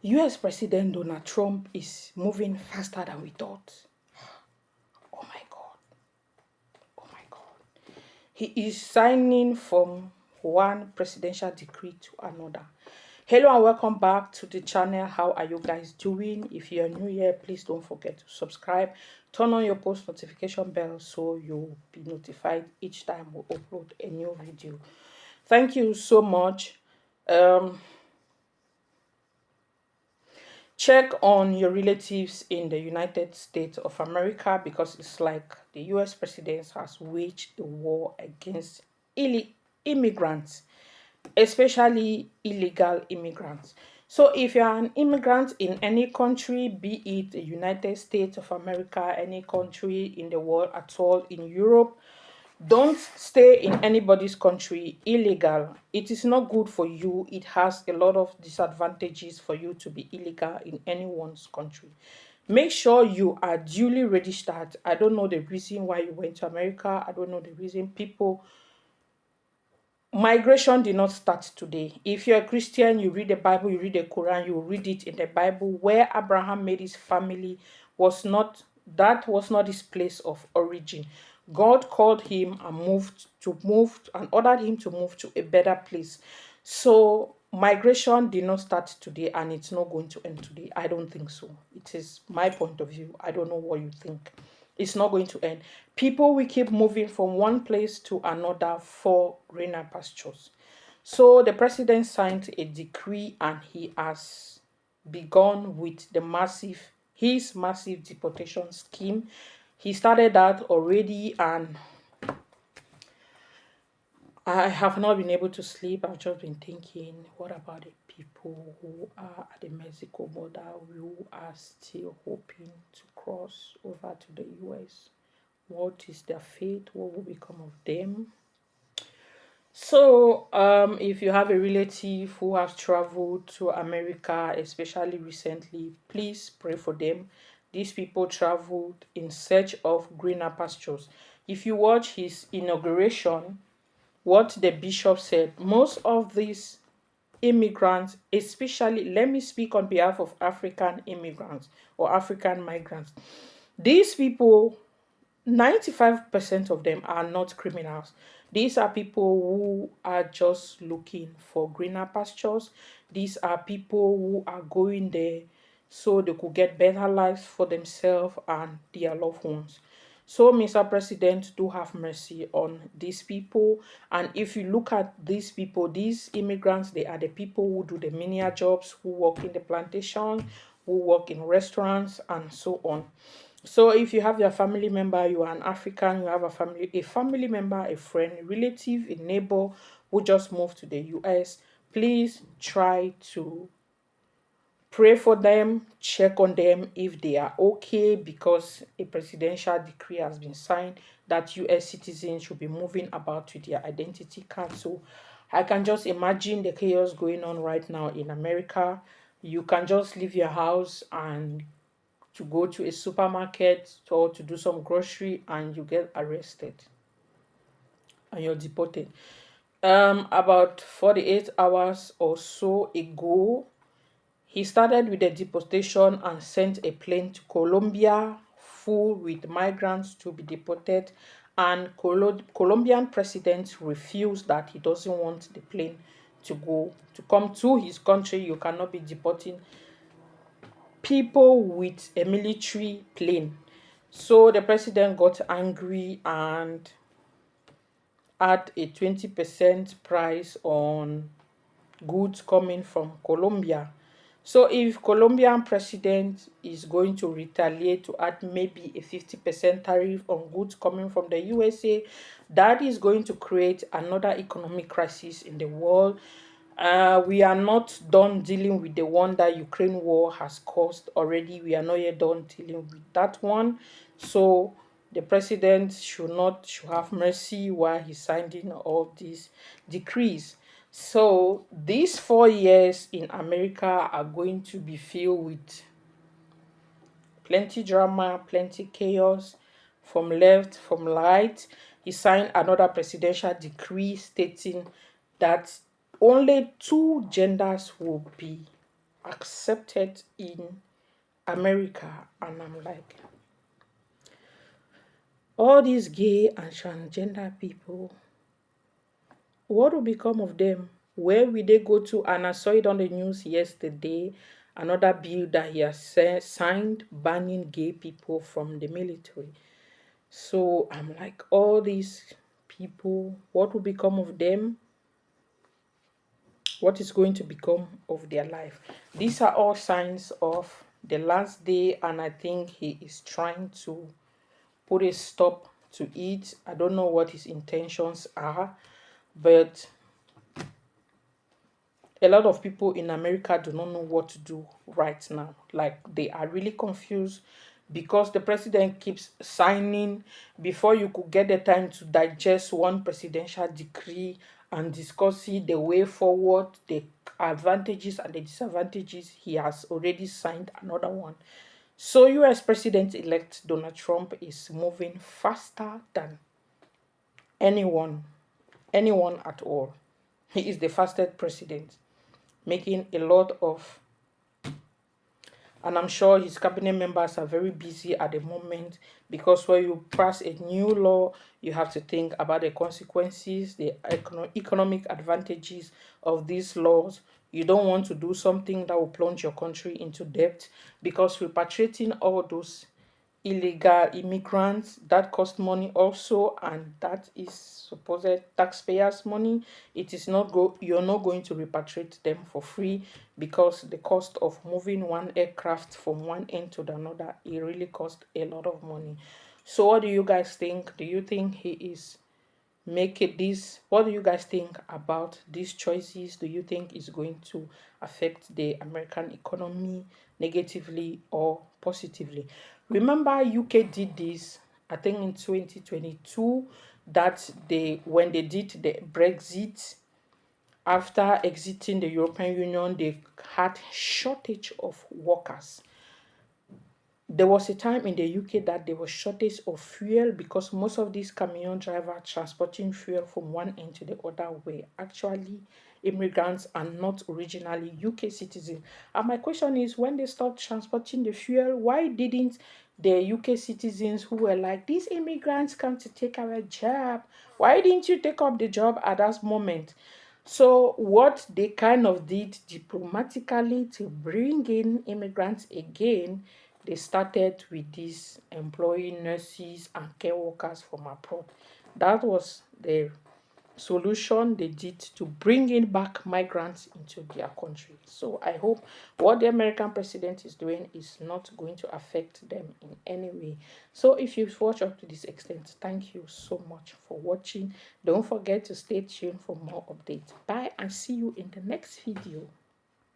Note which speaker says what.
Speaker 1: US President Donald Trump is moving faster than we thought. Oh my God. Oh my God. He is signing from one presidential decree to another. Hello and welcome back to the channel. How are you guys doing? If you're new here, please don't forget to subscribe. Turn on your post notification bell so you'll be notified each time we upload a new video. Thank you so much. Um, Check on your relatives in the United States of America because it's like the US president has waged a war against immigrants, especially illegal immigrants. So if you're an immigrant in any country, be it the United States of America, any country in the world at all, in Europe, don't stay in anybody's country illegal. It is not good for you. It has a lot of disadvantages for you to be illegal in anyone's country. Make sure you are duly registered. I don't know the reason why you went to America. I don't know the reason people. Migration did not start today. If you're a Christian, you read the Bible, you read the Quran, you read it in the Bible where Abraham made his family was not his place of origin. God called him and moved and ordered him to move to a better place. So migration did not start today and it's not going to end today. I don't think so. It is my point of view. I don't know what you think. It's not going to end. People will keep moving from one place to another for greener pastures. So the president signed a decree and he has begun with his massive deportation scheme. He started that already and I have not been able to sleep. I've just been thinking, what about the people who are at the Mexico border who are still hoping to cross over to the US? What is their fate? What will become of them? So, if you have a relative who has traveled to America, especially recently, please pray for them. These people traveled in search of greener pastures. If you watch his inauguration, what the bishop said, most of these immigrants, especially, let me speak on behalf of African immigrants or African migrants, these people 95% of them are not criminals. These are people who are just looking for greener pastures. These are people who are going there so they could get better lives for themselves and their loved ones. So, Mr. President, do have mercy on these people. And if you look at these people, these immigrants, they are the people who do the menial jobs, who work in the plantation, who work in restaurants, and so on. So if you have your family member, you are an African, you have a family member, a friend, a relative, a neighbor who just moved to the US, please try to pray for them, check on them if they are okay, because a presidential decree has been signed that US citizens should be moving about with their identity card. So I can just imagine the chaos going on right now in America. You can just leave your house and to go to a supermarket or to do some grocery and you get arrested and you're deported. About 48 hours or so ago, he started with the deportation and sent a plane to Colombia full with migrants to be deported. And Colombian president refused that he doesn't want the plane to come to his country. You cannot be deporting people with a military plane. So the president got angry and had a 20% price on goods coming from Colombia. So if Colombian president is going to retaliate to add maybe a 50% tariff on goods coming from the USA, that is going to create another economic crisis in the world. We are not done dealing with the one that Ukraine war has caused already. We are not yet done dealing with that one. So the president should have mercy while he's signing all these decrees. So these 4 years in America are going to be filled with plenty drama, plenty chaos from left, from right. He signed another presidential decree stating that only two genders will be accepted in America. And I'm like, all these gay and transgender people, what will become of them? Where will they go to? And I saw it on the news yesterday. Another bill that he has signed banning gay people from the military. So I'm like, all these people, what will become of them? What is going to become of their life? These are all signs of the last day, and I think he is trying to put a stop to it. I don't know what his intentions are, but a lot of people in America do not know what to do right now. Like, they are really confused because the president keeps signing before you could get the time to digest one presidential decree and discuss it, the way forward, the advantages and the disadvantages. He has already signed another one. So US President elect Donald Trump is moving faster than anyone, anyone at all. He is the fastest president, making a lot of, and I'm sure his cabinet members are very busy at the moment, because when you pass a new law, you have to think about the consequences, the economic advantages of these laws. You don't want to do something that will plunge your country into debt, because repatriating all those illegal immigrants, that cost money also, and that is supposed taxpayers money. It is not you're not going to repatriate them for free, because the cost of moving one aircraft from one end to the another, it really costs a lot of money. So what do you guys think? Do you think he is make it this? What do you guys think about these choices? Do you think it's going to affect the American economy negatively or positively? Remember, UK did this, I think, in 2022, that they when they did the Brexit, after exiting the European Union, they had shortage of workers. There was a time in the UK that there was shortage of fuel, because most of these camion drivers transporting fuel from one end to the other were actually immigrants and not originally UK citizens. And my question is, when they stopped transporting the fuel, why didn't the UK citizens who were like, these immigrants come to take our job, why didn't you take up the job at that moment? So what they kind of did diplomatically to bring in immigrants again, they started with these employing nurses and care workers from abroad. That was the solution they did to bring in back migrants into their country. So I hope what the American president is doing is not going to affect them in any way. So if you've watched up to this extent, thank you so much for watching. Don't forget to stay tuned for more updates. Bye, and see you in the next video.